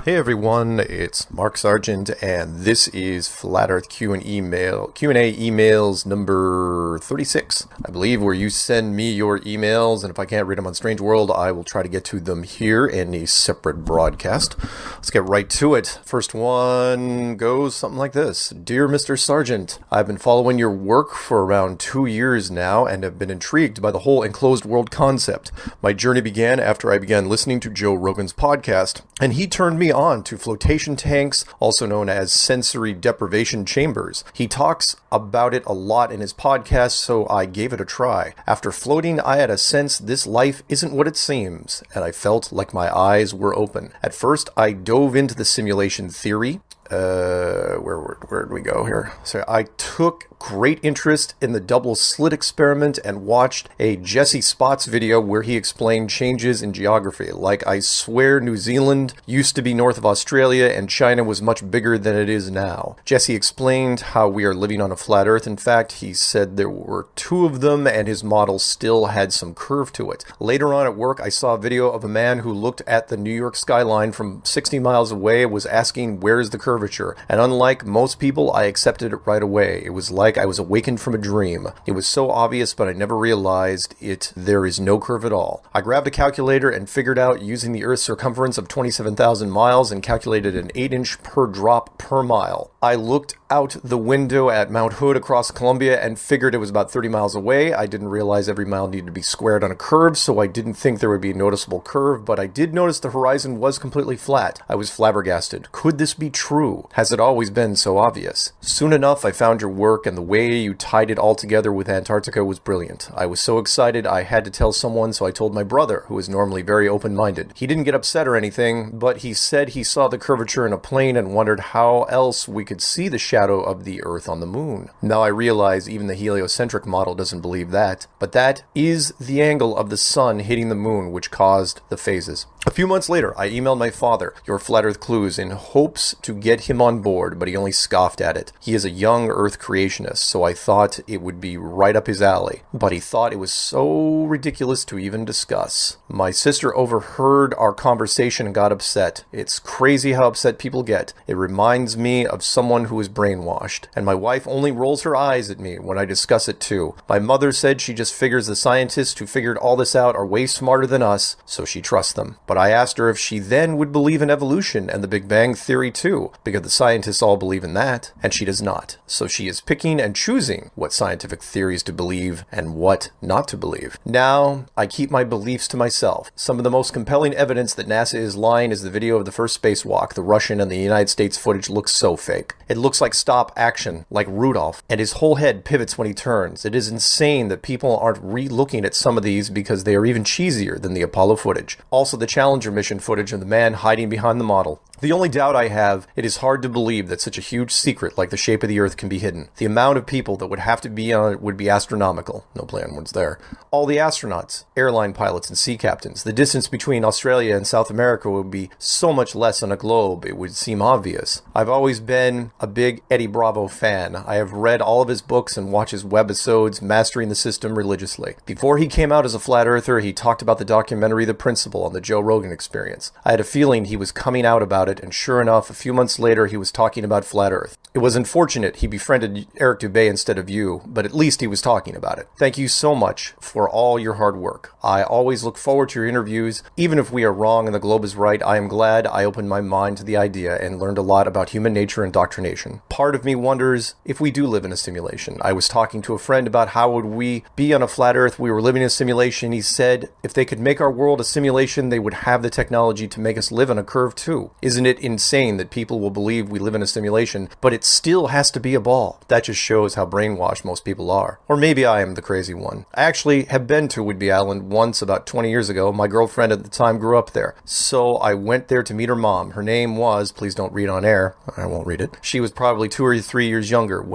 Hey everyone, it's Mark Sargent, and this is Flat Earth Q&A emails number 36, I believe, where you send me your emails, and if I can't read them on Strange World, I will try to get to them here in a separate broadcast. Let's get right to it. First one goes something like this. Dear Mr. Sargent, I've been following your work for around 2 years now and have been intrigued by the whole enclosed world concept. My journey began after I began listening to Joe Rogan's podcast, and he turned me on to flotation tanks, also known as sensory deprivation chambers. He talks about it a lot in his podcast, so I gave it a try. After floating, I had a sense this life isn't what it seems, and I felt like my eyes were open. At first, I dove into the simulation theory. Where did we go here? So I took great interest in the double slit experiment and watched a Jesse Spots video where he explained changes in geography. Like, I swear New Zealand used to be north of Australia and China was much bigger than it is now. Jesse explained how we are living on a flat earth. In fact, he said there were 2 of them and his model still had some curve to it. Later on at work, I saw a video of a man who looked at the New York skyline from 60 miles away and was asking, where's the curvature? And unlike most people, I accepted it right away. It was like I was awakened from a dream. It was so obvious, but I never realized it. There is no curve at all. I grabbed a calculator and figured out using the Earth's circumference of 27,000 miles and calculated an 8-inch per drop per mile. I looked out the window at Mount Hood across Columbia and figured it was about 30 miles away. I didn't realize every mile needed to be squared on a curve, so I didn't think there would be a noticeable curve, but I did notice the horizon was completely flat. I was flabbergasted. Could this be true? Has it always been so obvious? Soon enough, I found your work, and the way you tied it all together with Antarctica was brilliant. I was so excited I had to tell someone, so I told my brother, who is normally very open-minded. He didn't get upset or anything, but he said he saw the curvature in a plane and wondered how else we could see the shadow of the Earth on the moon. Now I realize even the heliocentric model doesn't believe that, but that is the angle of the sun hitting the moon which caused the phases. A few months later, I emailed my father your Flat Earth clues in hopes to get him on board, but he only scoffed at it. He is a young Earth creationist, so I thought it would be right up his alley, but he thought it was so ridiculous to even discuss. My sister overheard our conversation and got upset. It's crazy how upset people get. It reminds me of someone who is brainwashed, and my wife only rolls her eyes at me when I discuss it too. My mother said she just figures the scientists who figured all this out are way smarter than us, so she trusts them. But I asked her if she then would believe in evolution and the Big Bang Theory too, because the scientists all believe in that, and she does not. So she is picking and choosing what scientific theories to believe and what not to believe. Now, I keep my beliefs to myself. Some of the most compelling evidence that NASA is lying is the video of the first spacewalk. The Russian and the United States footage looks so fake. It looks like stop action, like Rudolph, and his whole head pivots when he turns. It is insane that people aren't re-looking at some of these because they are even cheesier than the Apollo footage. Also, the Challenger mission footage of the man hiding behind the model. The only doubt I have, it is hard to believe that such a huge secret like the shape of the Earth can be hidden. The amount of people that would have to be on it would be astronomical. No play on words there. All the astronauts, airline pilots, and sea captains. The distance between Australia and South America would be so much less on a globe, it would seem obvious. I've always been a big Eddie Bravo fan. I have read all of his books and watched his webisodes, mastering the system religiously. Before he came out as a flat earther, he talked about the documentary The Principle on the Joe Rogan Experience. I had a feeling he was coming out about it, and sure enough, a few months later, he was talking about flat Earth. It was unfortunate he befriended Eric Dubay instead of you, but at least he was talking about it. Thank you so much for all your hard work. I always look forward to your interviews. Even if we are wrong and the globe is right, I am glad I opened my mind to the idea and learned a lot about human nature and indoctrination. Part of me wonders if we do live in a simulation. I was talking to a friend about how would we be on a flat Earth. We were living in a simulation. He said if they could make our world a simulation, they would have the technology to make us live on a curve too. Isn't it insane that people will believe we live in a simulation, but it still has to be a ball? That just shows how brainwashed most people are. Or maybe I am the crazy one. I actually have been to Whidbey Island once about 20 years ago. My girlfriend at the time grew up there. So I went there to meet her mom. Her name was, please don't read on air, I won't read it. She was probably 2 or 3 years younger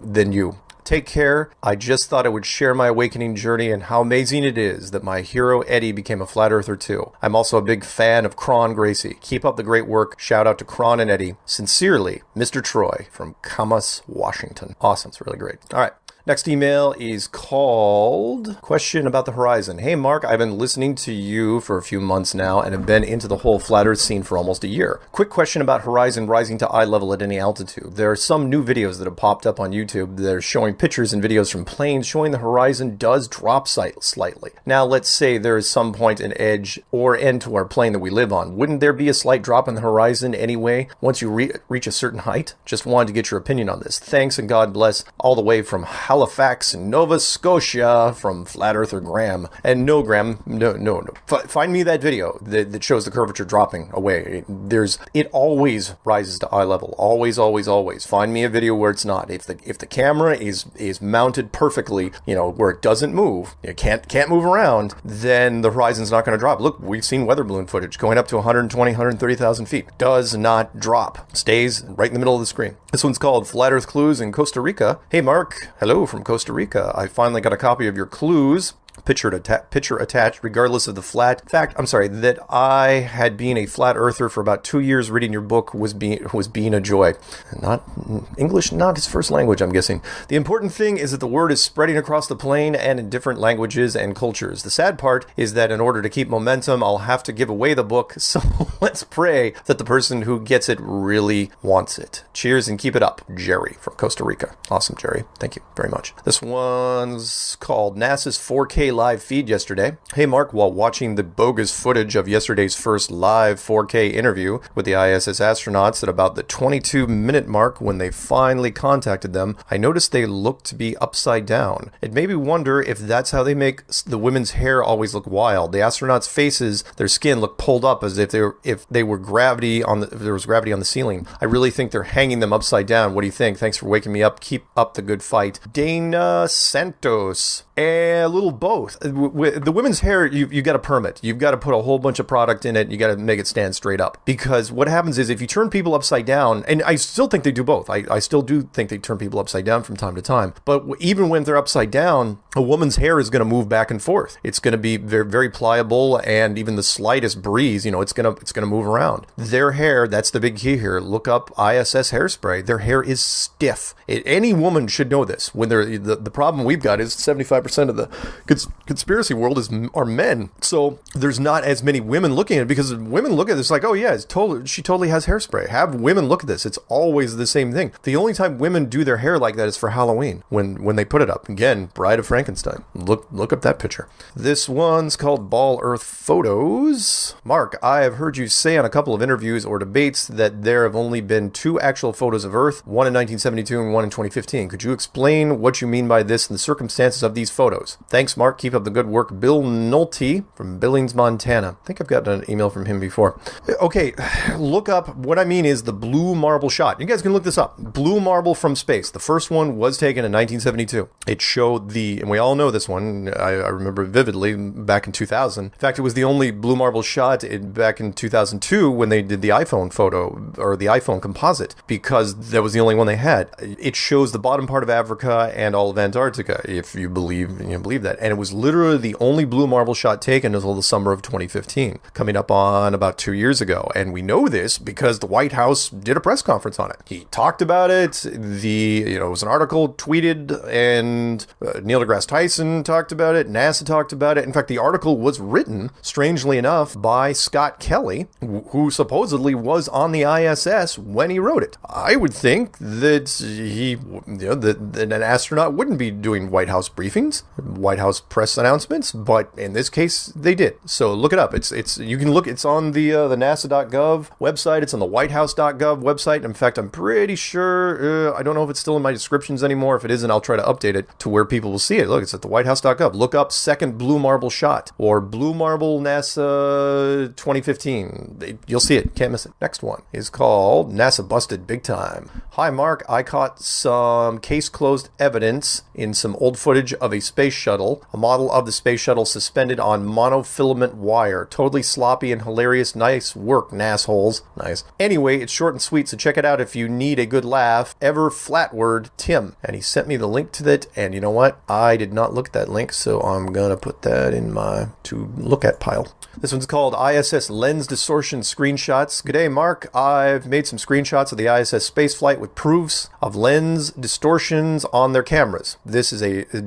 than you. Take care. I just thought I would share my awakening journey and how amazing it is that my hero Eddie became a flat earther too. I'm also a big fan of Cron Gracie. Keep up the great work. Shout out to Cron and Eddie. Sincerely, Mr. Troy from Camas, Washington. Awesome. It's really great. All right. Next email is called Question About the Horizon. Hey Mark, I've been listening to you for a few months now and have been into the whole flat earth scene for almost a year. Quick question about horizon rising to eye level at any altitude. There are some new videos that have popped up on YouTube that are showing pictures and videos from planes showing the horizon does drop slightly. Now let's say there is some point, an edge or end to our plane that we live on. Wouldn't there be a slight drop in the horizon anyway once you reach a certain height? Just wanted to get your opinion on this. Thanks and God bless, all the way from Halifax, Nova Scotia, from Flat Earther Graham. And no, Graham, no. Find me that video that shows the curvature dropping away. It always rises to eye level. Always. Find me a video where it's not. If the camera is mounted perfectly, where it doesn't move, it can't move around, then the horizon's not going to drop. Look, we've seen weather balloon footage going up to 120, 130,000 feet. Does not drop. Stays right in the middle of the screen. This one's called Flat Earth Clues in Costa Rica. Hey Mark, hello from Costa Rica. I finally got a copy of your clues. Picture attached, regardless of the that I had been a flat earther for about 2 years. Reading your book was being a joy. Not English, not his first language, I'm guessing. The important thing is that the word is spreading across the plane and in different languages and cultures. The sad part is that in order to keep momentum, I'll have to give away the book, so let's pray that the person who gets it really wants it. Cheers and keep it up. Jerry from Costa Rica. Awesome, Jerry. Thank you very much. This one's called NASA's 4K live feed yesterday. Hey Mark, while watching the bogus footage of yesterday's first live 4K interview with the ISS astronauts at about the 22-minute mark when they finally contacted them, I noticed they looked to be upside down. It made me wonder if that's how they make the women's hair always look wild. The astronauts' faces, their skin look pulled up as if there was gravity on the ceiling. I really think they're hanging them upside down. What do you think? Thanks for waking me up. Keep up the good fight. Dana Santos. A little both. With the women's hair, you got a permit. You've got to put a whole bunch of product in it. You got to make it stand straight up. Because what happens is if you turn people upside down, and I still think they do both. I still do think they turn people upside down from time to time. But even when they're upside down, a woman's hair is going to move back and forth. It's going to be very, very pliable, and even the slightest breeze, it's going to move around. Their hair, that's the big key here. Look up ISS hairspray. Their hair is stiff. Any woman should know this. When the problem we've got is 75% of the conspiracy world are men. So there's not as many women looking at it, because women look at this like, oh yeah, she totally has hairspray. Have women look at this. It's always the same thing. The only time women do their hair like that is for Halloween, when they put it up. Again, Bride of Frankenstein. Look up that picture. This one's called Ball Earth Photos. Mark, I have heard you say on a couple of interviews or debates that there have only been 2 actual photos of Earth, one in 1972 and one in 2015. Could you explain what you mean by this and the circumstances of these photos? Thanks, Mark. Keep up the good work. Bill Nolte from Billings, Montana. I think I've gotten an email from him before. Okay, look up. What I mean is the blue marble shot. You guys can look this up. Blue marble from space. The first one was taken in 1972. It showed and we all know this one. I remember vividly back in 2000. In fact, it was the only blue marble shot back in 2002 when they did the iPhone photo, or the iPhone composite, because that was the only one they had. It shows the bottom part of Africa and all of Antarctica, if you believe that. And it was literally the only blue marble shot taken until the summer of 2015, coming up on about 2 years ago. And we know this because the White House did a press conference on it. He talked about it. It was an article tweeted, and Neil deGrasse Tyson talked about it. NASA talked about it. In fact, the article was written, strangely enough, by Scott Kelly, who supposedly was on the ISS when he wrote it. I would think that that an astronaut wouldn't be doing White House briefings, White House press announcements, but in this case, they did. So look it up. You can look. It's on the NASA.gov website. It's on the WhiteHouse.gov website. In fact, I'm pretty sure. I don't know if it's still in my descriptions anymore. If it isn't, I'll try to update it to where people will see it. Look, it's at the WhiteHouse.gov. Look up second blue marble shot or blue marble NASA 2015. You'll see it. Can't miss it. Next one is called NASA Busted Big Time. Hi, Mark. I caught some case closed evidence in some old footage of a space shuttle a model of the space shuttle suspended on monofilament wire. Totally sloppy and hilarious. Nice work, nassholes. Nice. Anyway, it's short and sweet, so check it out if you need a good laugh. Ever flatword, Tim. And he sent me the link to that, and you know what? I did not look at that link, so I'm gonna put that in my to look at pile. This one's called ISS Lens Distortion Screenshots. G'day, Mark. I've made some screenshots of the ISS spaceflight with proofs of lens distortions on their cameras. This is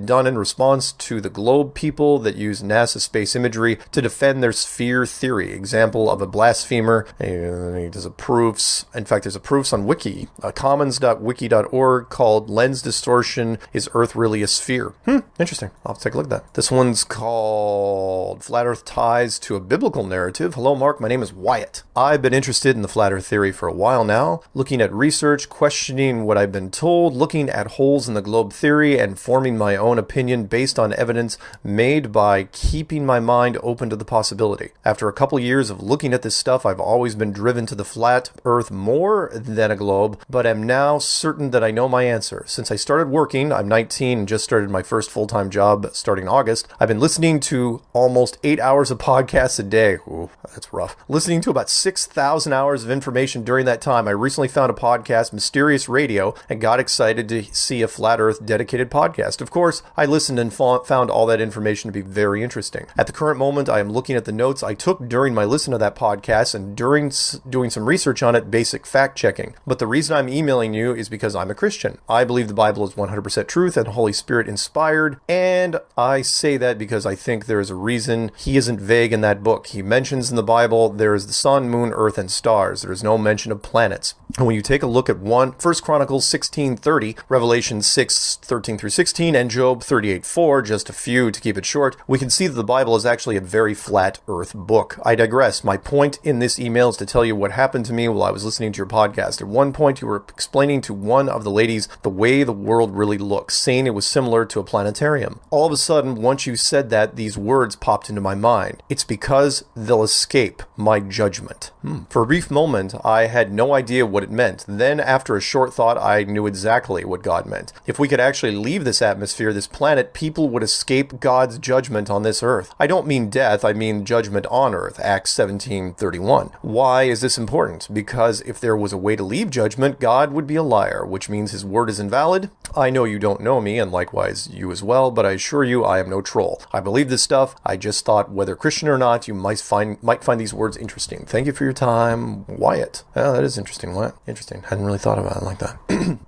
done in response to the globe people that use NASA space imagery to defend their sphere theory. Example of a blasphemer. There's a proofs. In fact, there's a proofs on Wiki, commons.wiki.org, called Lens Distortion, Is Earth Really a Sphere? Interesting. I'll take a look at that. This one's called Flat Earth Ties to a Biblical Narrative. Hello, Mark. My name is Wyatt. I've been interested in the flat earth theory for a while now, looking at research, questioning what I've been told, looking at holes in the globe theory, and forming my own opinion based on evidence made by keeping my mind open to the possibility. After a couple years of looking at this stuff, I've always been driven to the flat earth more than a globe, but am now certain that I know my answer. Since I started working, I'm 19 and just started my first full-time job starting August, I've been listening to almost 8 hours of podcasts a day. Ooh, that's rough. Listening to about 6,000 hours of information during that time. I recently found a podcast, Mysterious Radio, and got excited to see a Flat Earth dedicated podcast. Of course, I listened and found all that information to be very interesting. At the current moment, I am looking at the notes I took during my listen to that podcast and during doing some research on it, basic fact checking. But the reason I'm emailing you is because I'm a Christian. I believe the Bible is 100% truth and Holy Spirit inspired, and I say that because I think there is a reason he isn't vague in that book. He mentions in the Bible there is the sun, moon, earth, and stars. There is no mention of planets. And when you take a look at 1 Chronicles 16:30, Revelation 6:13 through 16, and Job 38:4, just a few to keep it short, we can see that the Bible is actually a very flat earth book. I digress. My point in this email is to tell you what happened to me while I was listening to your podcast. At one point, you were explaining to one of the ladies the way the world really looks, saying it was similar to a planetarium. All of a sudden, once you said that, these words popped into my mind. It's because they'll escape my judgment. For a brief moment, I had no idea what it meant. Then, after a short thought, I knew exactly what God meant. If we could actually leave this atmosphere, this planet, people would escape God's judgment on this earth. I don't mean death, I mean judgment on earth, Acts 17:31. Why is this important? Because if there was a way to leave judgment, God would be a liar, which means his word is invalid. I know you don't know me, and likewise you as well, but I assure you I am no troll. I believe this stuff. I just thought, whether Christian or not, you might find these words interesting. Thank you for your time, Wyatt. Oh, that is interesting, Wyatt. Interesting. Hadn't really thought about it like that.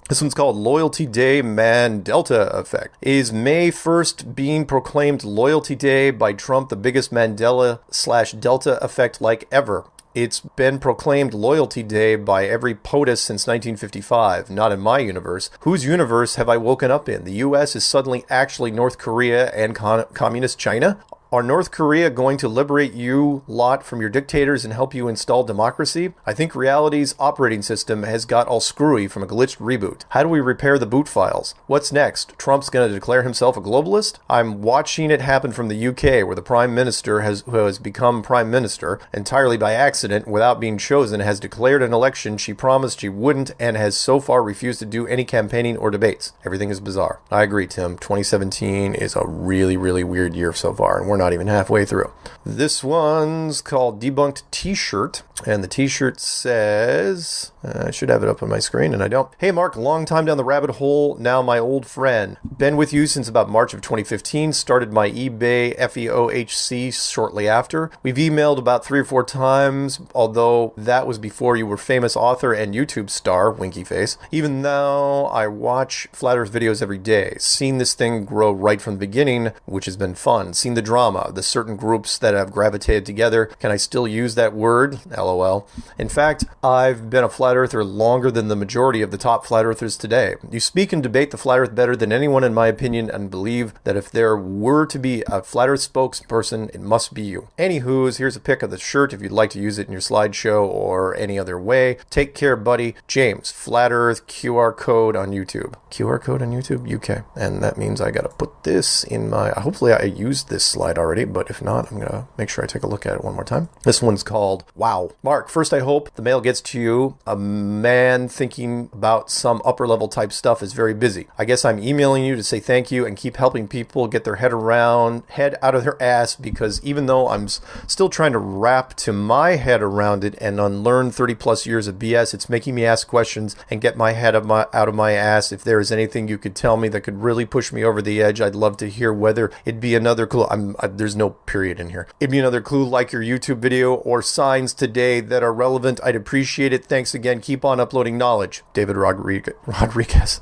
This one's called Loyalty Day Mandela Effect. Is May 1st being proclaimed Loyalty Day by Trump the biggest Mandela/Delta effect like ever? It's been proclaimed Loyalty Day by every POTUS since 1955. Not in my universe. Whose universe have I woken up in? The U.S. is suddenly actually North Korea and communist China? Are North Korea going to liberate you lot from your dictators and help you install democracy? I think reality's operating system has got all screwy from a glitched reboot. How do we repair the boot files? What's next? Trump's going to declare himself a globalist? I'm watching it happen from the UK, where the Prime Minister who has become Prime Minister entirely by accident without being chosen has declared an election she promised she wouldn't and has so far refused to do any campaigning or debates. Everything is bizarre. I agree, Tim. 2017 is a really, really weird year so far, and we're not even halfway through. This one's called Debunked T-Shirt, and the T-shirt says, I should have it up on my screen, and I don't. Hey Mark, long time down the rabbit hole, now my old friend. Been with you since about March of 2015, started my eBay FEOHC shortly after. We've emailed about 3 or 4 times, although that was before you were famous author and YouTube star, winky face. Even though I watch Flat Earth videos every day, seen this thing grow right from the beginning, which has been fun. Seen the drama, the certain groups that have gravitated together. Can I still use that word? LOL. In fact, I've been a Flat Earther longer than the majority of the top Flat Earthers today. You speak and debate the Flat Earth better than anyone in my opinion, and believe that if there were to be a Flat Earth spokesperson, it must be you. Anywho's, here's a pic of the shirt if you'd like to use it in your slideshow or any other way. Take care, buddy. James, Flat Earth QR code on YouTube. QR code on YouTube? UK. And that means I gotta put this in my, hopefully I used this slide already, but if not, I'm gonna make sure I take a look at it one more time. This one's called Wow. cool. Mark, first I hope the mail gets to you. A man thinking about some upper level type stuff is very busy. I guess I'm emailing you to say thank you and keep helping people get their head out of their ass, because even though I'm still trying to wrap to my head around it and unlearn 30 plus years of BS, it's making me ask questions and get my head out of my ass. If there is anything you could tell me that could really push me over the edge, I'd love to hear. Whether it'd be another clue, there's no period in here. It'd be another clue like your YouTube video or signs today that are relevant. I'd appreciate it. Thanks again. Keep on uploading knowledge. David Rodriguez.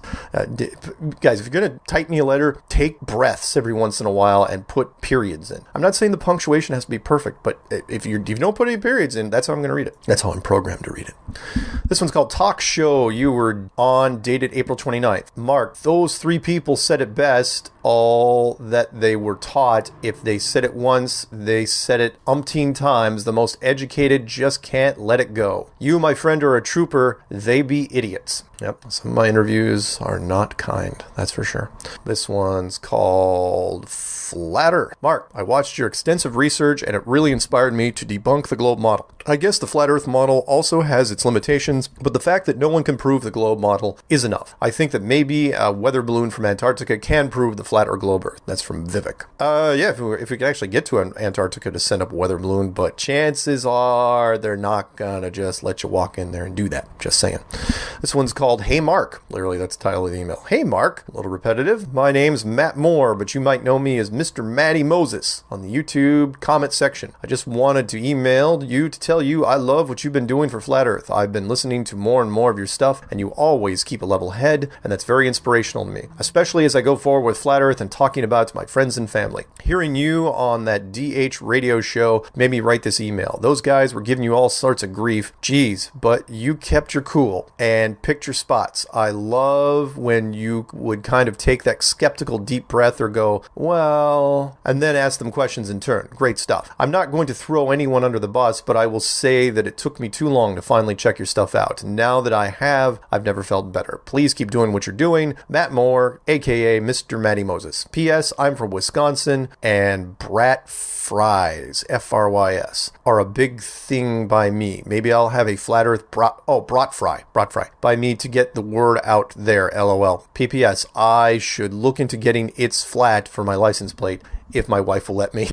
Guys, if you're going to type me a letter, take breaths every once in a while and put periods in. I'm not saying the punctuation has to be perfect, but if you don't put any periods in, that's how I'm going to read it. That's how I'm programmed to read it. This one's called Talk Show. You were on, dated April 29th. Mark, those three people said it best. All that they were taught. If they said it once, they said it umpteen times. The most educated just can't let it go. You, my friend, are a trooper. They be idiots. Yep, some of my interviews are not kind, that's for sure. This one's called Flatter. Mark, I watched your extensive research and it really inspired me to debunk the globe model. I guess the flat earth model also has its limitations, but the fact that no one can prove the globe model is enough. I think that maybe a weather balloon from Antarctica can prove the flat or globe earth. That's from Vivek. Yeah, if we could actually get to Antarctica to send up a weather balloon, but chances are they're not gonna just let you walk in there and do that. Just saying. This one's called Hey Mark. Literally, that's the title of the email. Hey Mark, a little repetitive. My name's Matt Moore, but you might know me as Mr. Matty Moses on the YouTube comment section. I just wanted to email you to tell you I love what you've been doing for Flat Earth. I've been listening to more and more of your stuff, and you always keep a level head, and that's very inspirational to me, especially as I go forward with Flat Earth and talking about it to my friends and family. Hearing you on that DH radio show made me write this email. Those guys were giving you all sorts of grief. Geez, but you kept your cool and picked your spots. I love when you would kind of take that skeptical deep breath or go, well, and then ask them questions in turn. Great stuff. I'm not going to throw anyone under the bus, but I will say that it took me too long to finally check your stuff out. Now that I have, I've never felt better. Please keep doing what you're doing. Matt Moore, aka Mr. Matty Moses. P.S. I'm from Wisconsin, and brat fries, F-R-Y-S, are a big thing by me. Maybe I'll have a flat earth brat fry by me to get the word out there, LOL. P.P.S. I should look into getting It's Flat for my license plate if my wife will let me.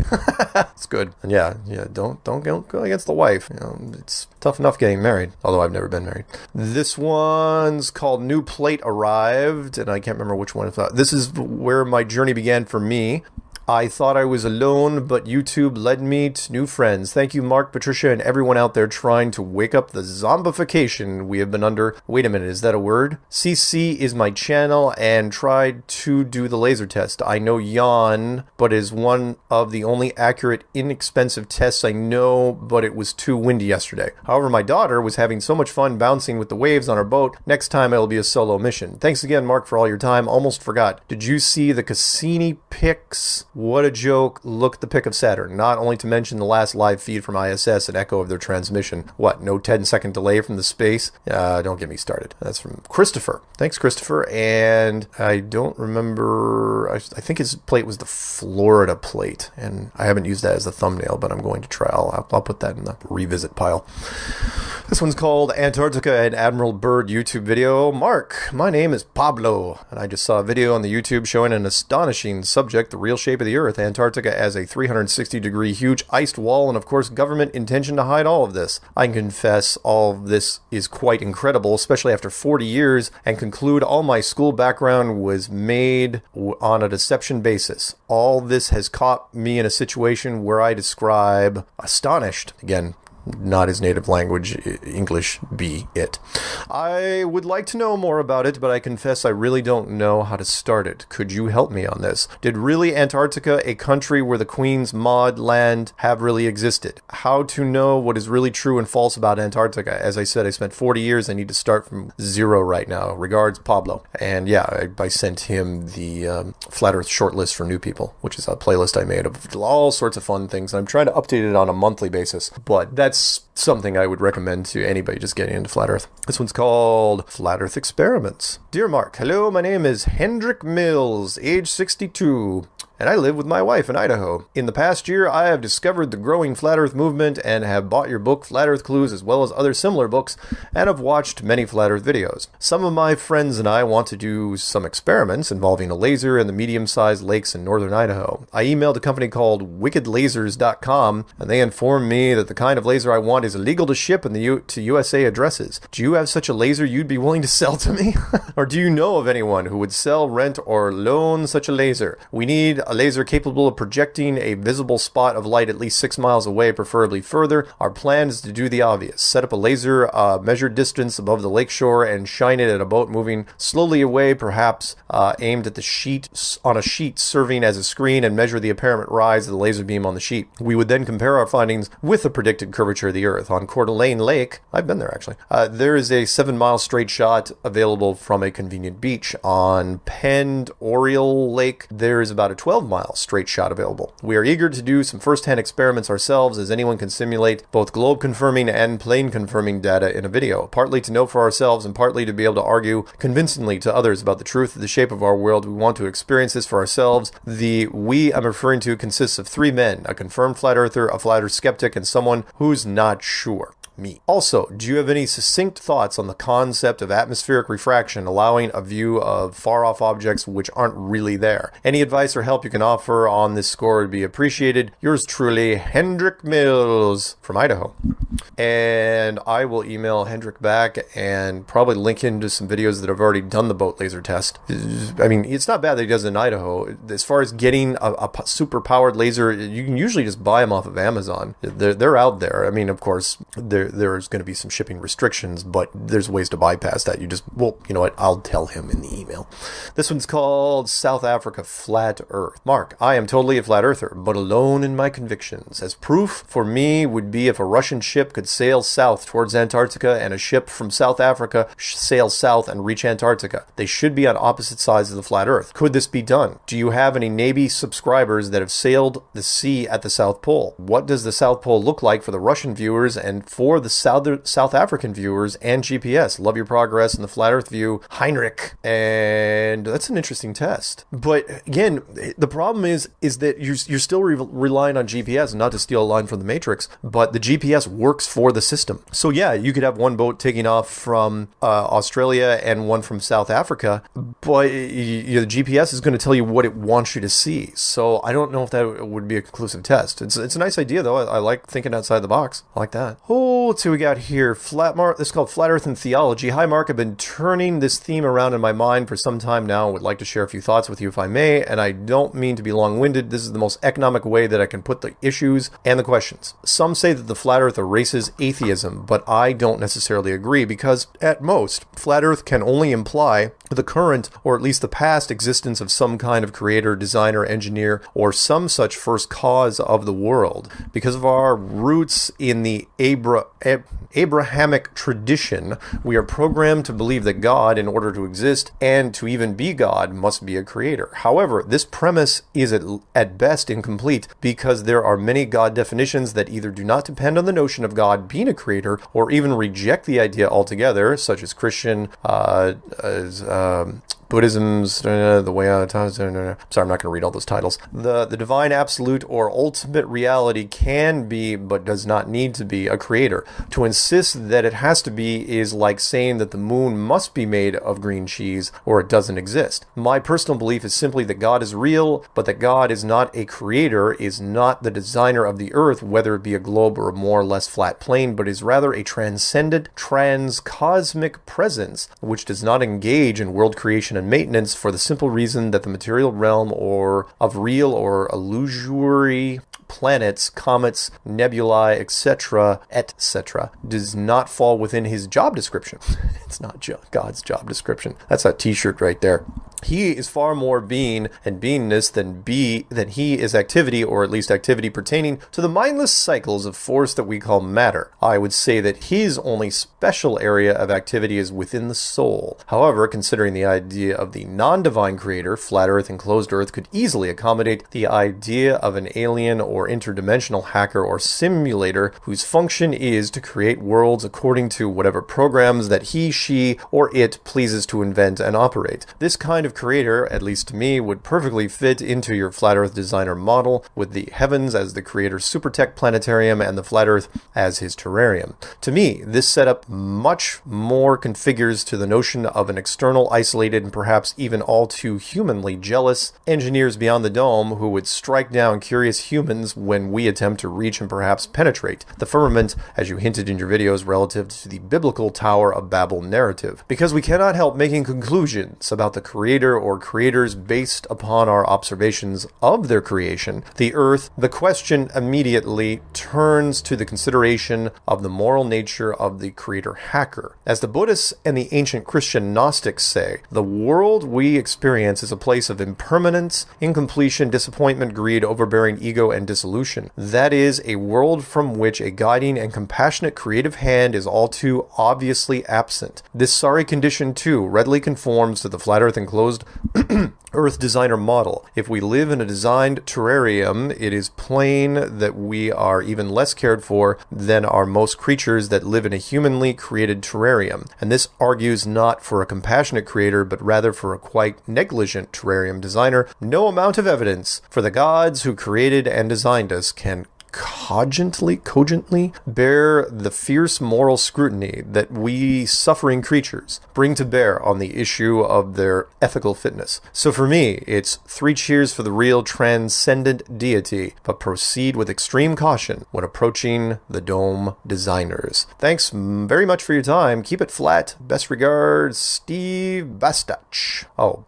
It's good. And yeah, don't go against the wife. You know, it's tough enough getting married, although I've never been married. This one's called New Plate Arrived, and I can't remember which one. This is where my journey began for me. I thought I was alone, but YouTube led me to new friends. Thank you, Mark, Patricia, and everyone out there trying to wake up the zombification we have been under. Wait a minute, is that a word? CC is my channel and tried to do the laser test. I know yawn, but is one of the only accurate, inexpensive tests I know, but it was too windy yesterday. However, my daughter was having so much fun bouncing with the waves on her boat. Next time it'll be a solo mission. Thanks again, Mark, for all your time. Almost forgot. Did you see the Cassini pics? What a joke. Look at the pic of Saturn. Not only to mention the last live feed from ISS, an echo of their transmission. What, no 10-second delay from the space? Don't get me started. That's from Christopher. Thanks, Christopher. And I don't remember, I think his plate was the Florida plate, and I haven't used that as a thumbnail, but I'm going to try. I'll put that in the revisit pile. This one's called Antarctica and Admiral Byrd YouTube video. Mark, my name is Pablo, and I just saw a video on the YouTube showing an astonishing subject, the real shape of the Earth, Antarctica as a 360-degree huge iced wall, and of course government intention to hide all of this. I can confess all of this is quite incredible, especially after 40 years, and conclude all my school background was made on a deception basis. All this has caught me in a situation where I describe astonished. Again, not his native language, English be it. I would like to know more about it, but I confess I really don't know how to start it. Could you help me on this? Did really Antarctica, a country where the Queen's Maud land, have really existed? How to know what is really true and false about Antarctica? As I said, I spent 40 years. I need to start from zero right now. Regards, Pablo. And yeah, I sent him the Flat Earth shortlist for new people, which is a playlist I made of all sorts of fun things. I'm trying to update it on a monthly basis, but that's something I would recommend to anybody just getting into Flat Earth. This one's called Flat Earth Experiments. Dear Mark, hello, my name is Hendrik Mills, age 62. and I live with my wife in Idaho. In the past year, I have discovered the growing Flat Earth movement and have bought your book, Flat Earth Clues, as well as other similar books, and have watched many Flat Earth videos. Some of my friends and I want to do some experiments involving a laser in the medium-sized lakes in northern Idaho. I emailed a company called wickedlasers.com, and they informed me that the kind of laser I want is illegal to ship to USA addresses. Do you have such a laser you'd be willing to sell to me? Or do you know of anyone who would sell, rent, or loan such a laser? We need a laser capable of projecting a visible spot of light at least 6 miles away, preferably further. Our plan is to do the obvious. Set up a laser measured distance above the lakeshore and shine it at a boat moving slowly away, perhaps aimed at the sheet on a sheet serving as a screen, and measure the apparent rise of the laser beam on the sheet. We would then compare our findings with the predicted curvature of the Earth. On Coeur d'Alene Lake, I've been there actually, there is a 7-mile straight shot available from a convenient beach. On Pend Oriole Lake, there is about a 12-mile straight shot available. We are eager to do some first-hand experiments ourselves, as anyone can simulate both globe-confirming and plane-confirming data in a video, partly to know for ourselves and partly to be able to argue convincingly to others about the truth of the shape of our world. We want to experience this for ourselves. The we I'm referring to consists of 3 men, a confirmed flat earther, a flat earth skeptic, and someone who's not sure. Me. Also, do you have any succinct thoughts on the concept of atmospheric refraction, allowing a view of far-off objects which aren't really there? Any advice or help you can offer on this score would be appreciated. Yours truly, Hendrik Mills from Idaho. And I will email Hendrik back and probably link him to some videos that have already done the boat laser test. I mean, it's not bad that he does it in Idaho. As far as getting a super-powered laser, you can usually just buy them off of Amazon. They're out there. I mean, of course, there's going to be some shipping restrictions, but there's ways to bypass that. Well, you know what? I'll tell him in the email. This one's called South Africa Flat Earth. Mark, I am totally a flat earther, but alone in my convictions. As proof for me would be if a Russian ship could sail south towards Antarctica and a ship from South Africa sail south and reach Antarctica. They should be on opposite sides of the flat Earth. Could this be done? Do you have any Navy subscribers that have sailed the sea at the South Pole? What does the South Pole look like for the Russian viewers and for the South African viewers and GPS? Love your progress in the flat Earth view, Heinrich. And that's an interesting test. But again, the problem is that you're still relying on GPS, and not to steal a line from the Matrix, but the GPS works for the system. So yeah, you could have one boat taking off from Australia and one from South Africa, but the GPS is going to tell you what it wants you to see. So I don't know if that would be a conclusive test. It's a nice idea though. I like thinking outside the box. I like that. Oh, let's see what we got here. This is called Flat Earth and Theology. Hi Mark, I've been turning this theme around in my mind for some time now. Would like to share a few thoughts with you if I may, and I don't mean to be long-winded. This is the most economic way that I can put the issues and the questions. Some say that the Flat Earth erases atheism, but I don't necessarily agree, because at most, Flat Earth can only imply the current, or at least the past, existence of some kind of creator, designer, engineer, or some such first cause of the world. Because of our roots in the Abrahamic tradition, we are programmed to believe that God, in order to exist and to even be God, must be a creator. However, this premise is at best incomplete, because there are many God definitions that either do not depend on the notion of God being a creator, or even reject the idea altogether, such as Christian, Buddhism's The Way Out of Time. Sorry, I'm not going to read all those titles. The divine absolute or ultimate reality can be, but does not need to be, a creator. To insist that it has to be is like saying that the moon must be made of green cheese or it doesn't exist. My personal belief is simply that God is real, but that God is not a creator, is not the designer of the earth, whether it be a globe or a more or less flat plane, but is rather a transcendent, transcosmic presence, which does not engage in world creation and maintenance, for the simple reason that the material realm of real or illusory planets, comets, nebulae, etc., does not fall within his job description. It's not God's job description. That's a t-shirt right there. He is far more being and beingness than he is activity, or at least activity pertaining to the mindless cycles of force that we call matter. I would say that his only special area of activity is within the soul. However, considering the idea of the non-divine creator, flat earth and closed earth could easily accommodate the idea of an alien or interdimensional hacker or simulator whose function is to create worlds according to whatever programs that he, she, or it pleases to invent and operate. This kind of of creator, at least to me, would perfectly fit into your flat earth designer model, with the heavens as the creator's super tech planetarium and the flat earth as his terrarium. To me, this setup much more configures to the notion of an external, isolated, and perhaps even all too humanly jealous engineers beyond the dome who would strike down curious humans when we attempt to reach and perhaps penetrate the firmament, as you hinted in your videos relative to the biblical Tower of Babel narrative. Because we cannot help making conclusions about the creator or creators based upon our observations of their creation, the earth, the question immediately turns to the consideration of the moral nature of the creator hacker. As the Buddhists and the ancient Christian Gnostics say, the world we experience is a place of impermanence, incompletion, disappointment, greed, overbearing ego, and dissolution. That is a world from which a guiding and compassionate creative hand is all too obviously absent. This sorry condition, too, readily conforms to the flat earth enclosed earth designer model. If we live in a designed terrarium, it is plain that we are even less cared for than are most creatures that live in a humanly created terrarium. And this argues not for a compassionate creator, but rather for a quite negligent terrarium designer. No amount of evidence for the gods who created and designed us can cogently bear the fierce moral scrutiny that we suffering creatures bring to bear on the issue of their ethical fitness. So for me, it's 3 cheers for the real transcendent deity, but proceed with extreme caution when approaching the dome designers. Thanks very much for your time. Keep it flat. Best regards, Steve Bastach. Oh,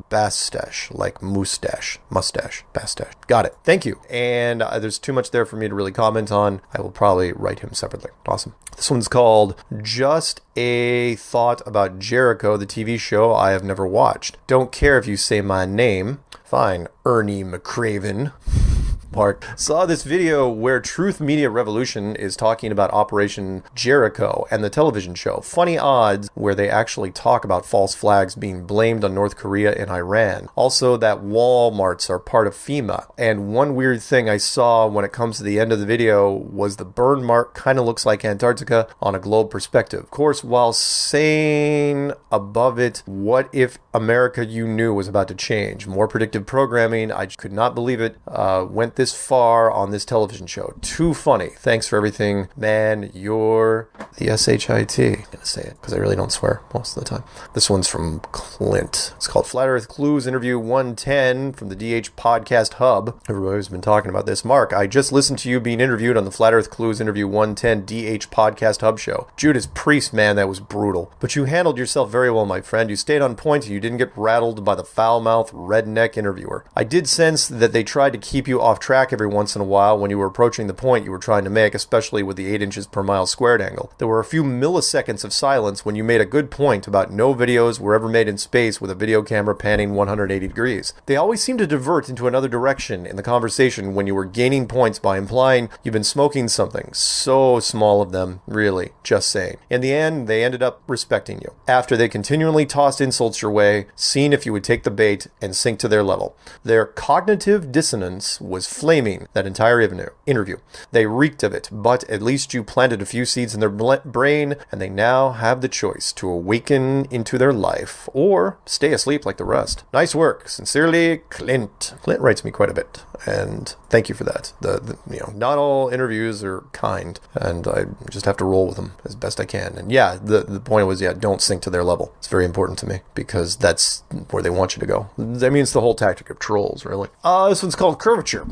Bastache, like mustache, Bastache. Got it. Thank you. And there's too much there for me to really comment on. I will probably write him separately. Awesome. This one's called Just a Thought About Jericho, the TV show I have never watched. Don't care if you say my name. Fine, Ernie McCraven. Mark saw this video where Truth Media Revolution is talking about Operation Jericho and the television show. Funny odds where they actually talk about false flags being blamed on North Korea and Iran. Also that Walmarts are part of FEMA. And one weird thing I saw when it comes to the end of the video was the burn mark kind of looks like Antarctica on a globe perspective. Of course, while saying above it, what if America you knew was about to change? More predictive programming. I could not believe it. Went this far on this television show. Too funny. Thanks for everything. Man, you're the SHIT. I'm gonna say it because I really don't swear most of the time. This one's from Clint. It's called Flat Earth Clues Interview 110 from the DH Podcast Hub. Everybody's been talking about this. Mark, I just listened to you being interviewed on the Flat Earth Clues Interview 110 DH Podcast Hub show. Judas Priest, man, that was brutal. But you handled yourself very well, my friend. You stayed on point and you didn't get rattled by the foul-mouthed redneck interviewer. I did sense that they tried to keep you off track every once in a while when you were approaching the point you were trying to make, especially with the 8 inches per mile squared angle. There were a few milliseconds of silence when you made a good point about no videos were ever made in space with a video camera panning 180 degrees. They always seem to divert into another direction in the conversation when you were gaining points by implying you've been smoking something. So small of them, really, just saying. In the end, they ended up respecting you. After they continually tossed insults your way, seeing if you would take the bait and sink to their level. Their cognitive dissonance was flaming that entire interview. They reeked of it, but at least you planted a few seeds in their brain, and they now have the choice to awaken into their life or stay asleep like the rest. Nice work. Sincerely, Clint. Clint writes me quite a bit, and thank you for that. Not all interviews are kind, and I just have to roll with them as best I can. And yeah, the point was, don't sink to their level. It's very important to me because that's where they want you to go. I mean, it's the whole tactic of trolls, really. This one's called Curvature.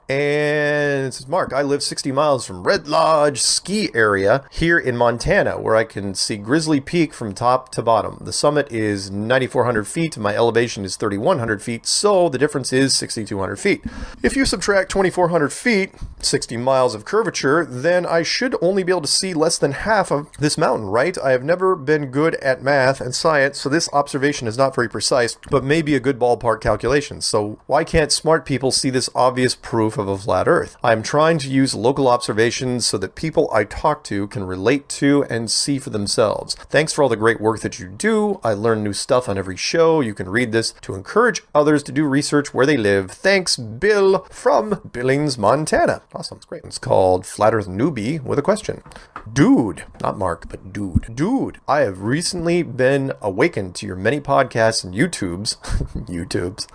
And it says, Mark, I live 60 miles from Red Lodge ski area here in Montana, where I can see Grizzly Peak from top to bottom. The summit is 9,400 feet, and my elevation is 3,100 feet, so the difference is 6,200 feet. If you subtract 2,400 feet, 60 miles of curvature, then I should only be able to see less than half of this mountain, right? I have never been good at math and science, so this observation is not very precise, but may be a good ballpark calculation. So why can't smart people see this obvious proof proof of a flat Earth. I am trying to use local observations so that people I talk to can relate to and see for themselves. Thanks for all the great work that you do. I learn new stuff on every show. You can read this to encourage others to do research where they live. Thanks, Bill from Billings, Montana. Awesome. It's great. It's called Flat Earth Newbie with a question. Dude, not Mark, but dude, I have recently been awakened to your many podcasts and YouTubes,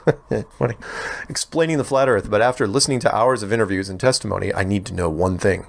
funny, explaining the flat Earth, but after listening to hours of interviews and testimony, I need to know one thing, ...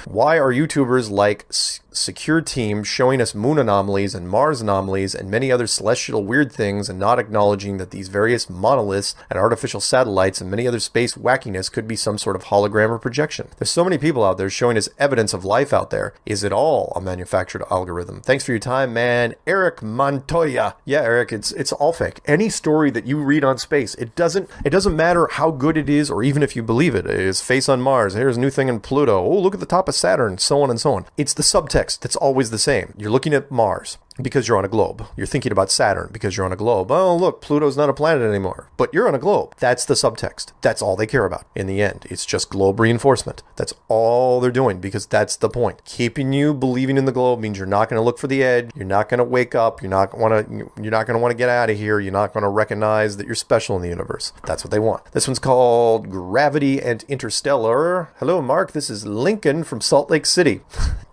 Why are YouTubers like Secure Team showing us moon anomalies and Mars anomalies and many other celestial weird things and not acknowledging that these various monoliths and artificial satellites and many other space wackiness could be some sort of hologram or projection? There's so many people out there showing us evidence of life out there. Is it all a manufactured algorithm? Thanks for your time, man. Eric Montoya. Yeah, Eric, it's all fake. Any story that you read on space, it doesn't matter how good it is or even if you believe it. It's face on Mars. Here's a new thing in Pluto. Oh, look at the top of Saturn, so on and so on. It's the subtext that's always the same. You're looking at Mars because you're on a globe. You're thinking about Saturn because you're on a globe. Oh, look, Pluto's not a planet anymore, but you're on a globe. That's the subtext. That's all they care about. In the end, it's just globe reinforcement. That's all they're doing because that's the point. Keeping you believing in the globe means you're not going to look for the edge. You're not going to wake up. You're not going to want to get out of here. You're not going to recognize that you're special in the universe. That's what they want. This one's called Gravity and Interstellar. Hello, Mark. This is Lincoln from Salt Lake City.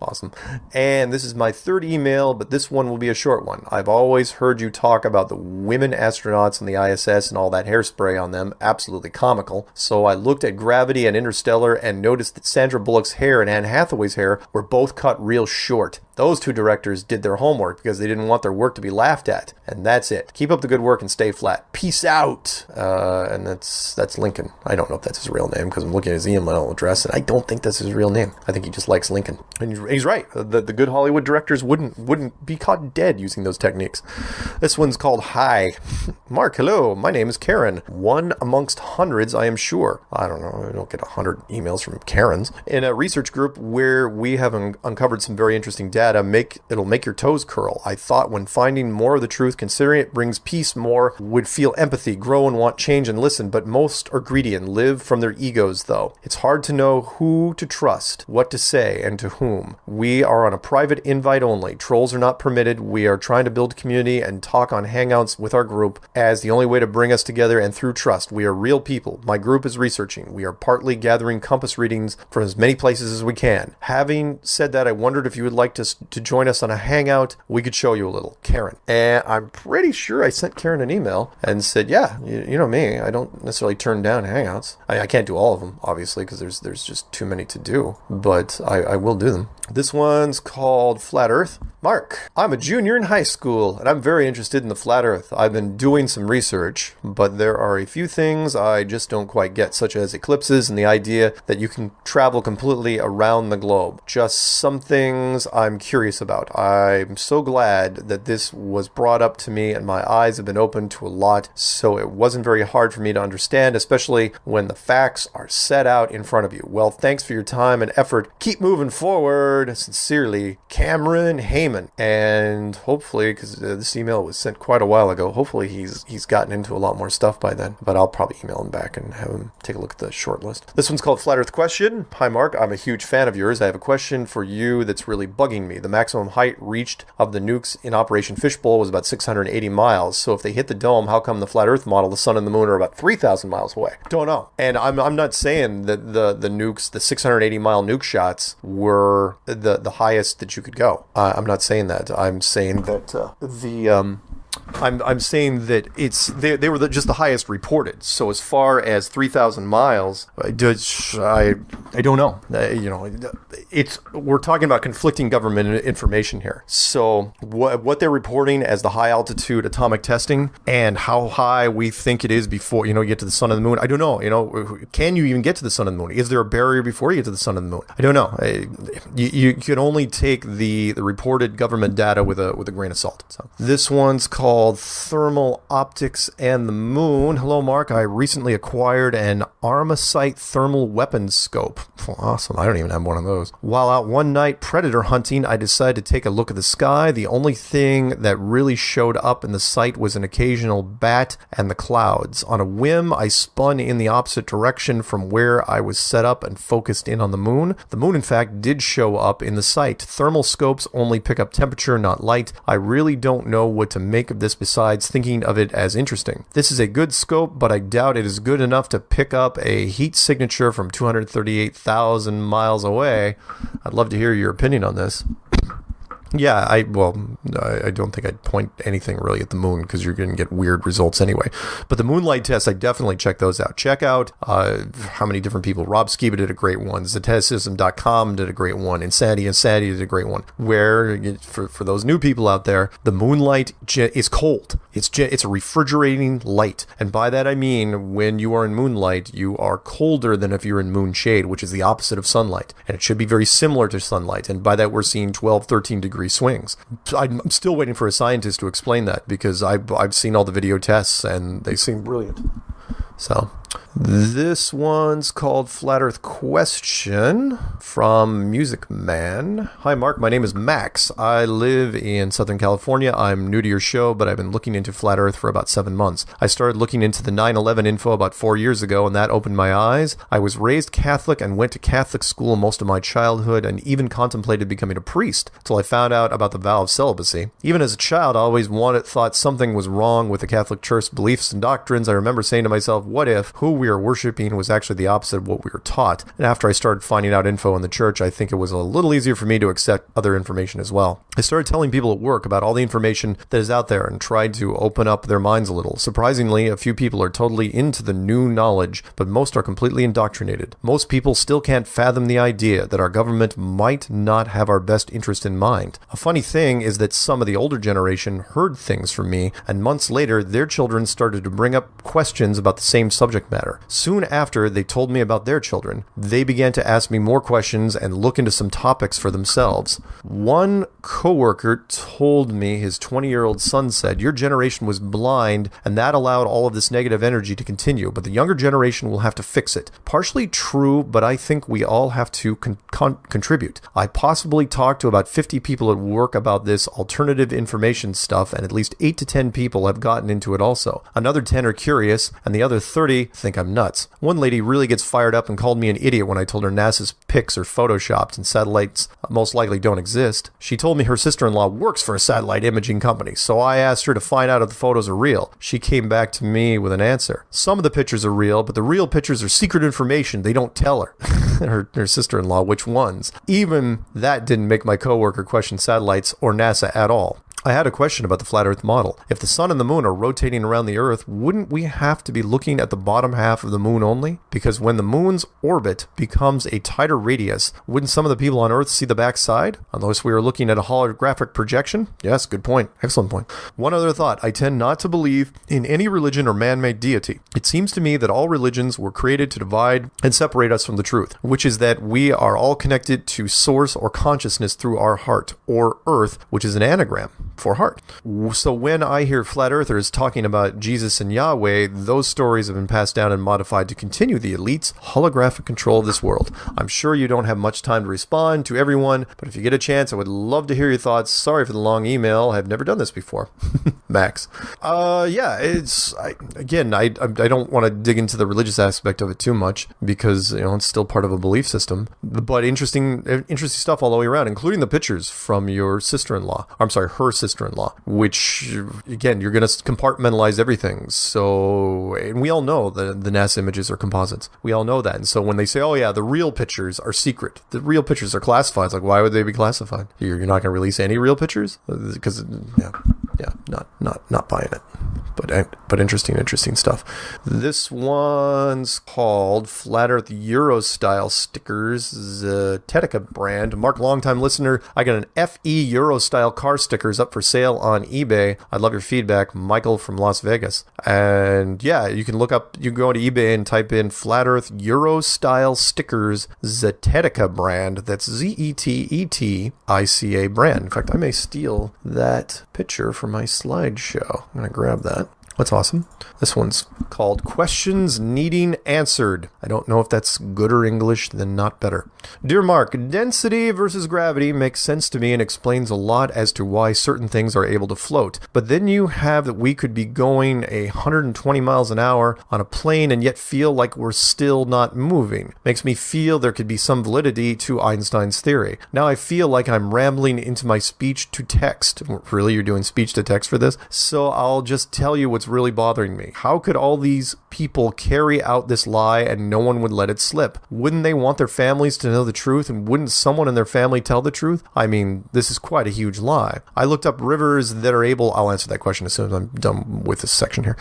Awesome. And this is my third email, but this one will be a short one. I've always heard you talk about the women astronauts on the ISS and all that hairspray on them. Absolutely comical. So I looked at Gravity and Interstellar and noticed that Sandra Bullock's hair and Anne Hathaway's hair were both cut real short. Those two directors did their homework because they didn't want their work to be laughed at. And that's it. Keep up the good work and stay flat. Peace out. And that's Lincoln. I don't know if that's his real name because I'm looking at his email address and I don't think that's his real name. I think he just likes Lincoln. And he's right. The good Hollywood directors wouldn't be caught dead using those techniques. This one's called Hi. Mark, hello. My name is Karen. One amongst hundreds, I am sure. I don't know. I don't get 100 emails from Karens. In a research group where we have uncovered some very interesting data, it'll make your toes curl. I thought when finding more of the truth, considering it brings peace more, would feel empathy, grow and want change and listen, but most are greedy and live from their egos though. It's hard to know who to trust, what to say, and to whom. We are on a private invite only. Trolls are not permitted. We are trying to build community and talk on Hangouts with our group as the only way to bring us together and through trust. We are real people. My group is researching. We are partly gathering compass readings from as many places as we can. Having said that, I wondered if you would like to join us on a Hangout. We could show you a little. Karen. And I'm pretty sure I sent Karen an email and said, yeah, you know me. I don't necessarily turn down Hangouts. I can't do all of them, obviously, because there's just too many to do, but I will do them. This one's called Flat Earth. Mark, I'm a junior in high school, and I'm very interested in the flat Earth. I've been doing some research, but there are a few things I just don't quite get, such as eclipses and the idea that you can travel completely around the globe. Just some things I'm curious about. I'm so glad that this was brought up to me, and my eyes have been opened to a lot, so it wasn't very hard for me to understand, especially when the facts are set out in front of you. Well, thanks for your time and effort. Keep moving forward. Sincerely, Cameron Heyman. And hopefully, because this email was sent quite a while ago, hopefully he's gotten into a lot more stuff by then. But I'll probably email him back and have him take a look at the short list. This one's called Flat Earth Question. Hi, Mark. I'm a huge fan of yours. I have a question for you that's really bugging me. The maximum height reached of the nukes in Operation Fishbowl was about 680 miles. So if they hit the dome, how come the Flat Earth model, the sun and the moon, are about 3,000 miles away? Don't know. And I'm not saying that the nukes, the 680-mile nuke shots were the highest that you could go. I'm not saying that. I'm saying that I'm saying that they were just the highest reported. So as far as 3,000 miles, I don't know. We're talking about conflicting government information here. So what they're reporting as the high altitude atomic testing and how high we think it is before you get to the sun and the moon. I don't know. Can you even get to the sun and the moon? Is there a barrier before you get to the sun and the moon? I don't know. You can only take the reported government data with a grain of salt. So this one's called called Thermal Optics and the Moon. Hello, Mark. I recently acquired an Armasight thermal weapons scope. Awesome. I don't even have one of those. While out one night predator hunting, I decided to take a look at the sky. The only thing that really showed up in the sight was an occasional bat and the clouds. On a whim, I spun in the opposite direction from where I was set up and focused in on the moon. The moon, in fact, did show up in the sight. Thermal scopes only pick up temperature, not light. I really don't know what to make of this besides thinking of it as interesting. This is a good scope, but I doubt it is good enough to pick up a heat signature from 238,000 miles away. I'd love to hear your opinion on this. Yeah, I don't think I'd point anything really at the moon because you're going to get weird results anyway. But the moonlight tests, I definitely check those out. Check out how many different people. Rob Skiba did a great one. Zetesystem.com did a great one. Insanity did a great one. Where, for those new people out there, the moonlight is cold. It's a refrigerating light. And by that I mean when you are in moonlight, you are colder than if you're in moon shade, which is the opposite of sunlight. And it should be very similar to sunlight. And by that we're seeing 12, 13 degree swings. I'm still waiting for a scientist to explain that because I've seen all the video tests and they seem brilliant. So this one's called Flat Earth Question from Music Man. Hi Mark, my name is Max. I live in Southern California. I'm new to your show, but I've been looking into Flat Earth for about 7 months. I started looking into the 9/11 info about 4 years ago, and that opened my eyes. I was raised Catholic and went to Catholic school most of my childhood and even contemplated becoming a priest until I found out about the vow of celibacy. Even as a child, I always thought something was wrong with the Catholic Church beliefs and doctrines. I remember saying to myself, what if who we are worshiping was actually the opposite of what we were taught? And after I started finding out info in the church, I think it was a little easier for me to accept other information as well. I started telling people at work about all the information that is out there and tried to open up their minds a little. Surprisingly, a few people are totally into the new knowledge, but most are completely indoctrinated. Most people still can't fathom the idea that our government might not have our best interest in mind. A funny thing is that some of the older generation heard things from me, and months later, their children started to bring up questions about the same subject matter. Soon after they told me about their children, they began to ask me more questions and look into some topics for themselves. One coworker told me his 20-year-old son said, your generation was blind and that allowed all of this negative energy to continue, but the younger generation will have to fix it. Partially true, but I think we all have to contribute. I possibly talked to about 50 people at work about this alternative information stuff, and at least 8 to 10 people have gotten into it also. Another 10 are curious, and the other 30 think I'm nuts. One lady really gets fired up and called me an idiot when I told her NASA's pics are photoshopped and satellites most likely don't exist. She told me her sister-in-law works for a satellite imaging company, so I asked her to find out if the photos are real. She came back to me with an answer. Some of the pictures are real, but the real pictures are secret information. They don't tell her. her sister-in-law which ones. Even that didn't make my coworker question satellites or NASA at all. I had a question about the flat Earth model. If the sun and the moon are rotating around the Earth, wouldn't we have to be looking at the bottom half of the moon only? Because when the moon's orbit becomes a tighter radius, wouldn't some of the people on Earth see the backside? Unless we are looking at a holographic projection? Yes, good point. Excellent point. One other thought. I tend not to believe in any religion or man-made deity. It seems to me that all religions were created to divide and separate us from the truth, which is that we are all connected to source or consciousness through our heart, or Earth, which is an anagram for heart. So when I hear flat earthers talking about Jesus and Yahweh, those stories have been passed down and modified to continue the elite's holographic control of this world. I'm sure you don't have much time to respond to everyone, but if you get a chance, I would love to hear your thoughts. Sorry for the long email. I've never done this before. Max. Yeah, I don't want to dig into the religious aspect of it too much because, it's still part of a belief system, but interesting stuff all the way around, including the pictures from your sister-in-law. I'm sorry, her sister-in-law, which, again, you're going to compartmentalize everything. So, and we all know that the NASA images are composites. We all know that. And so when they say, oh yeah, the real pictures are secret, the real pictures are classified, it's like, why would they be classified? You're not going to release any real pictures? Because, not buying it. But interesting stuff. This one's called Flat Earth Euro Style Stickers, Zetetica brand. Mark, longtime listener, I got an FE Euro Style car stickers up for sale on eBay. I'd love your feedback. Michael from Las Vegas. And yeah, you can go to eBay and type in Flat Earth Euro Style Stickers, Zetetica brand. That's Zetetica brand. In fact, I may steal that picture from for my slideshow. I'm going to grab that. That's awesome. This one's called Questions Needing Answered. I don't know if that's gooder English than not better. Dear Mark, density versus gravity makes sense to me and explains a lot as to why certain things are able to float. But then you have that we could be going 120 miles an hour on a plane and yet feel like we're still not moving. Makes me feel there could be some validity to Einstein's theory. Now I feel like I'm rambling into my speech to text. Really, you're doing speech to text for this? So I'll just tell you what's really bothering me. How could all these people carry out this lie and no one would let it slip? Wouldn't they want their families to know the truth, and wouldn't someone in their family tell the truth? I mean, this is quite a huge lie. I looked up rivers that are able... I'll answer that question as soon as I'm done with this section here.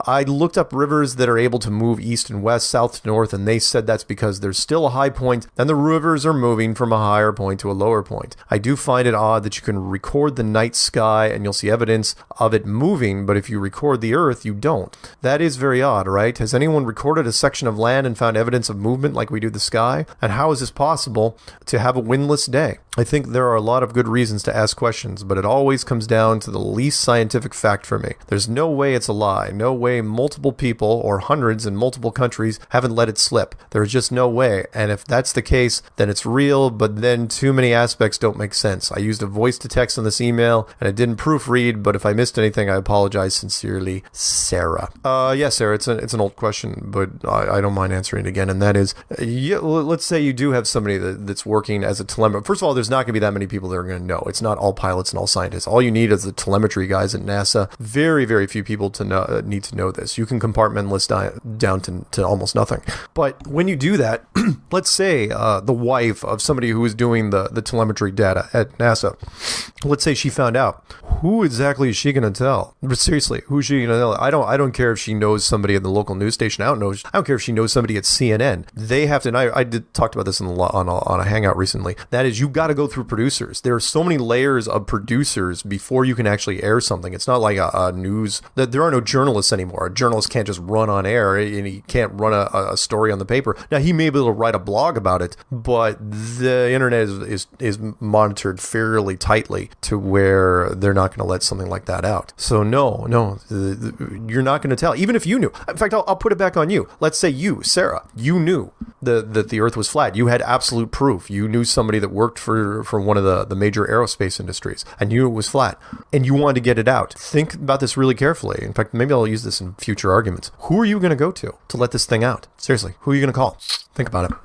I looked up rivers that are able to move east and west, south to north, and they said that's because there's still a high point and the rivers are moving from a higher point to a lower point. I do find it odd that you can record the night sky and you'll see evidence of it moving, but if you record the earth, you don't. That is very odd, right? Has anyone recorded a section of land and found evidence of movement like we do the sky? And how is this possible to have a windless day? I think there are a lot of good reasons to ask questions, but it always comes down to the least scientific fact for me. There's no way it's a lie. No way multiple people or hundreds in multiple countries haven't let it slip. There's just no way. And if that's the case, then it's real, but then too many aspects don't make sense. I used a voice to text on this email and I didn't proofread, but if I missed anything, I apologize. Sincerely, Sarah. Yeah, Sarah, it's an old question, but I don't mind answering it again. And that is, let's say you do have somebody that's working as a telemetrist. First of all, there's not going to be that many people that are going to know. It's not all pilots and all scientists. All you need is the telemetry guys at NASA. Very, very few people need to know this. You can compartmentalize down to almost nothing. But when you do that, let's say the wife of somebody who is doing the telemetry data at NASA, let's say she found out. Who exactly is she going to tell? But seriously, who's she going to tell? I don't care if she knows somebody at the local news station. I don't care if she knows somebody at CNN. They have to. And I talked about this on a hangout recently. That is, you got to go through producers. There are so many layers of producers before you can actually air something. It's not like a news. There are no journalists anymore. A journalist can't just run on air and he can't run a story on the paper. Now he may be able to write a blog about it, but the internet is monitored fairly tightly to where they're not going to let something like that out. So no, you're not going to tell. Even if you knew. In fact, I'll put it back on you. Let's say you, Sarah, you knew that the earth was flat. You had absolute proof. You knew somebody that worked for one of the major aerospace industries and knew it was flat and you wanted to get it out. Think about this really carefully. In fact, maybe I'll use this in future arguments. Who are you going to go to let this thing out? Seriously, who are you going to call? Think about it.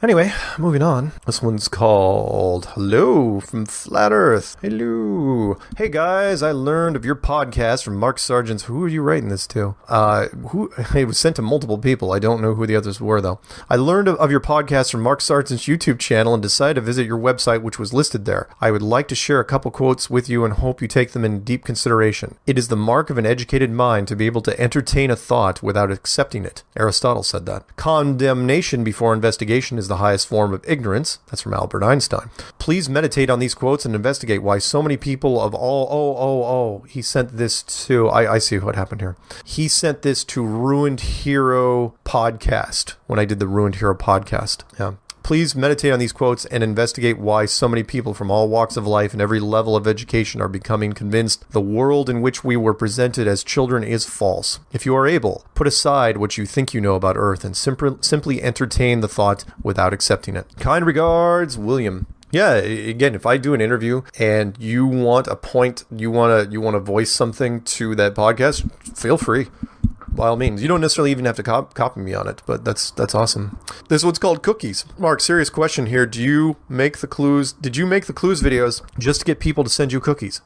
Anyway, moving on. This one's called Hello from Flat Earth. Hello. Hey guys, I learned of your podcast from Mark Sargent's. Who are you writing this to? It was sent to multiple people. I don't know who the others were though. I learned of your podcast from Mark Sargent's YouTube channel and decided to visit your website, which was listed there. I would like to share a couple quotes with you and hope you take them in deep consideration. It is the mark of an educated mind to be able to entertain a thought without accepting it. Aristotle said that. Condemnation before investigation is the highest form of ignorance. That's from Albert Einstein. Please meditate on these quotes and investigate why so many people of all... He sent this to... I see what happened here. He sent this to Ruined Hero Podcast when I did the Ruined Hero Podcast. Yeah. Please meditate on these quotes and investigate why so many people from all walks of life and every level of education are becoming convinced the world in which we were presented as children is false. If you are able, put aside what you think you know about Earth and simply entertain the thought without accepting it. Kind regards, William. Yeah, again, if I do an interview and you want a point, you want to voice something to that podcast, feel free. By all means. You don't necessarily even have to copy me on it, but that's awesome. This one's called Cookies. Mark, serious question here. Did you make the clues videos just to get people to send you cookies?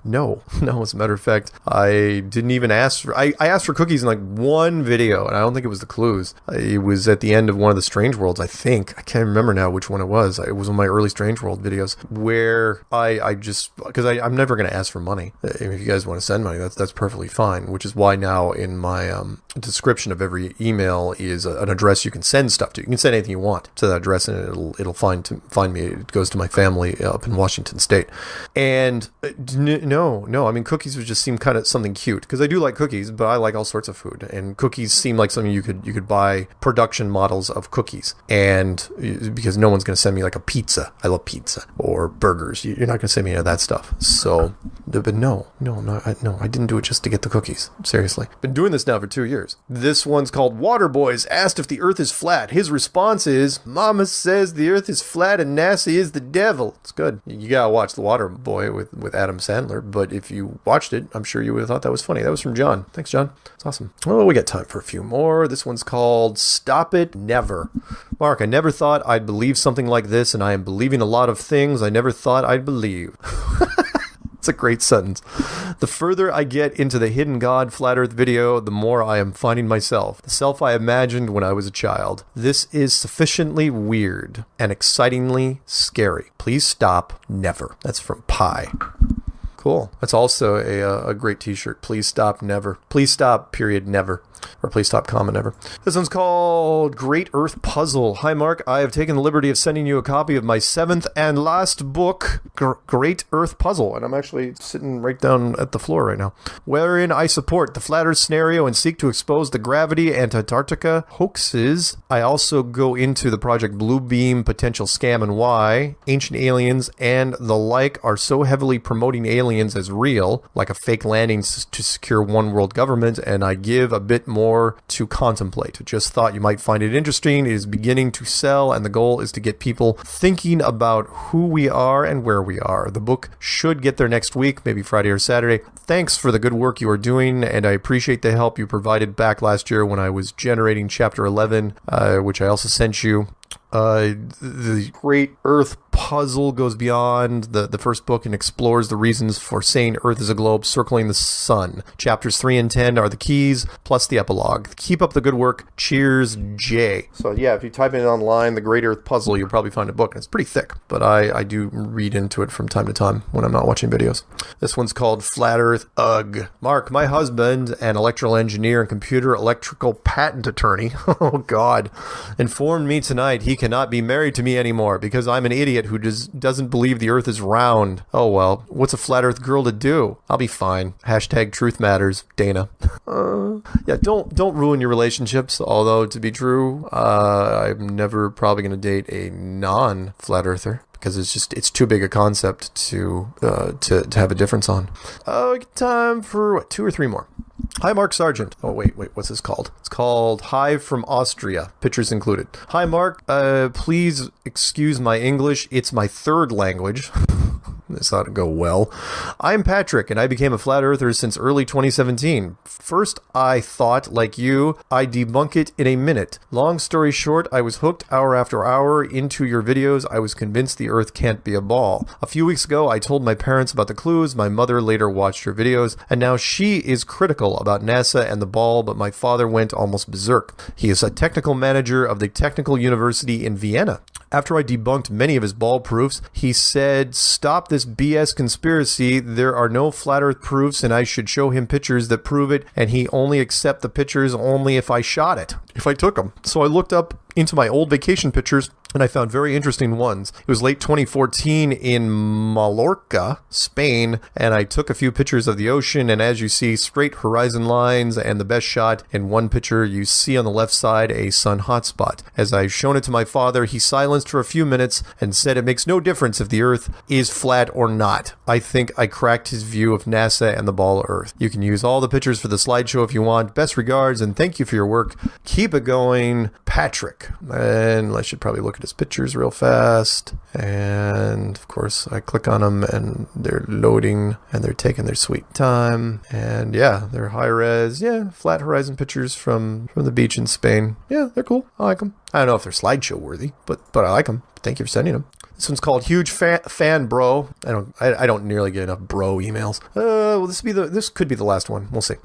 No, as a matter of fact, I didn't even ask for... I asked for cookies in like one video, and I don't think it was the clues. It was at the end of one of the Strange Worlds, I think. I can't remember now which one it was. It was one of my early Strange World videos, where I just... Because I'm never going to ask for money. If you guys want to send money, that's perfectly fine, which is why now in my description of every email is an address you can send stuff to. You can send anything you want to that address, and it'll find me. It goes to my family up in Washington State. And no, I mean, cookies would just seem kind of something cute, because I do like cookies, but I like all sorts of food, and cookies seem like something you could buy production models of cookies, and because no one's going to send me like a pizza. I love pizza or burgers. You're not going to send me any of that stuff. So, but no, I didn't do it just to get the cookies. Seriously, been doing this now for 2 years. This one's called Waterboys asked if the Earth is flat. His response is, "Mama says the Earth is flat and NASA is the devil." It's good. You gotta watch The Waterboy with Adam Sandler. But if you watched it, I'm sure you would have thought that was funny. That was from John. Thanks, John. It's awesome. Oh, we got time for a few more. This one's called Stop It Never. Mark, I never thought I'd believe something like this, and I am believing a lot of things I never thought I'd believe. It's a great sentence. The further I get into the hidden God flat earth video, the more I am finding myself, the self I imagined when I was a child. This is sufficiently weird and excitingly scary. Please stop never. That's from Pi. Cool. That's also a great t-shirt. Please stop never. Please stop period never. Or please stop comma never. This one's called Great Earth Puzzle. Hi Mark, I have taken the liberty of sending you a copy of my 7th and last book, Great Earth Puzzle. And I'm actually sitting right down at the floor right now. Wherein I support the flat earth scenario and seek to expose the gravity and Antarctica hoaxes. I also go into the Project Bluebeam potential scam and why ancient aliens and the like are so heavily promoting aliens as real, like a fake landing to secure one world government, and I give a bit more to contemplate. Just thought you might find it interesting. It is beginning to sell, and the goal is to get people thinking about who we are and where we are. The book should get there next week, maybe Friday or Saturday. Thanks for the good work you are doing, and I appreciate the help you provided back last year when I was generating Chapter 11, which I also sent you. The Great Earth Puzzle goes beyond the first book and explores the reasons for saying Earth is a globe circling the sun. Chapters 3 and 10 are the keys, plus the epilogue. Keep up the good work. Cheers, Jay. So yeah, if you type in online, the Great Earth Puzzle, you'll probably find a book. And it's pretty thick, but I do read into it from time to time when I'm not watching videos. This one's called Flat Earth Ugh. Mark, my husband, an electrical engineer and computer electrical patent attorney, oh God, informed me tonight he cannot be married to me anymore because I'm an idiot who doesn't believe the earth is round. Oh well, what's a flat earth girl to do? I'll be fine. Hashtag truth matters, Dana. Yeah, don't ruin your relationships, although to be true, I'm never probably going to date a non-flat earther, because it's too big a concept to have a difference on. Time for what, 2 or 3 more. Hi, Mark Sargent. Oh, wait, what's this called? It's called Hi from Austria, pictures included. Hi, Mark. Please excuse my English. It's my 3rd language. This ought to go well. I'm Patrick, and I became a flat earther since early 2017. First, I thought, like you, I'd debunk it in a minute. Long story short, I was hooked hour after hour into your videos. I was convinced the earth can't be a ball. A few weeks ago, I told my parents about the clues. My mother later watched your videos, and now she is critical about NASA and the ball, but my father went almost berserk. He is a technical manager of the Technical University in Vienna. After I debunked many of his ball proofs, he said, "Stop this BS conspiracy. There are no flat earth proofs, and I should show him pictures that prove it, and he only accept the pictures only if I shot it, if I took them." So I looked up into my old vacation pictures, and I found very interesting ones. It was late 2014 in Mallorca, Spain, and I took a few pictures of the ocean, and as you see, straight horizon lines, and the best shot in one picture, you see on the left side a sun hotspot. As I've shown it to my father, he silenced for a few minutes and said it makes no difference if the earth is flat or not. I think I cracked his view of NASA and the ball Earth. You can use all the pictures for the slideshow if you want. Best regards, and thank you for your work. Keep it going, Patrick. And I should probably look at his pictures real fast, and of course I click on them and they're loading and they're taking their sweet time, and yeah, they're high res, yeah, flat horizon pictures from the beach in Spain. Yeah, they're cool. I like them. I don't know if they're slideshow worthy, but I like them. Thank you for sending them. This one's called Huge Fan Bro. I don't nearly get enough bro emails. Well, this could be the last one. We'll see.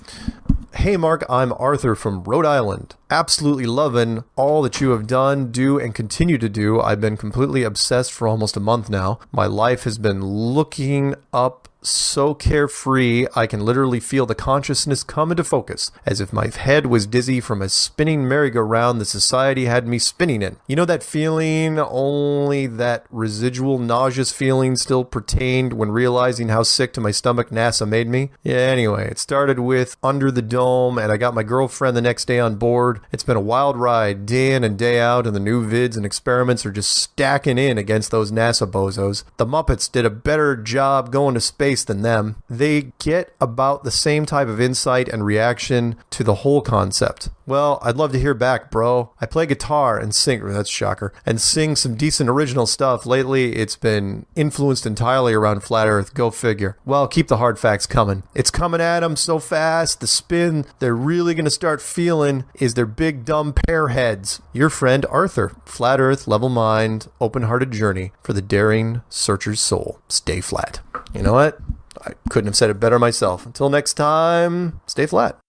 Hey Mark, I'm Arthur from Rhode Island. Absolutely loving all that you have done, do, and continue to do. I've been completely obsessed for almost a month now. My life has been looking up so carefree I can literally feel the consciousness come into focus, as if my head was dizzy from a spinning merry-go-round the society had me spinning in. You know that feeling, only that residual nauseous feeling still pertained when realizing how sick to my stomach NASA made me? Yeah, anyway, it started with Under the Dome, and I got my girlfriend the next day on board. It's been a wild ride, day in and day out, and the new vids and experiments are just stacking in against those NASA bozos. The Muppets did a better job going to space than them. They get about the same type of insight and reaction to the whole concept. Well, I'd love to hear back, bro. I play guitar and sing, that's shocker, and sing some decent original stuff. Lately, it's been influenced entirely around Flat Earth, go figure. Well, keep the hard facts coming. It's coming at them so fast, the spin they're really going to start feeling is their big dumb pear heads. Your friend Arthur. Flat Earth, level mind, open-hearted journey for the daring searcher's soul. Stay flat. You know what? I couldn't have said it better myself. Until next time, stay flat.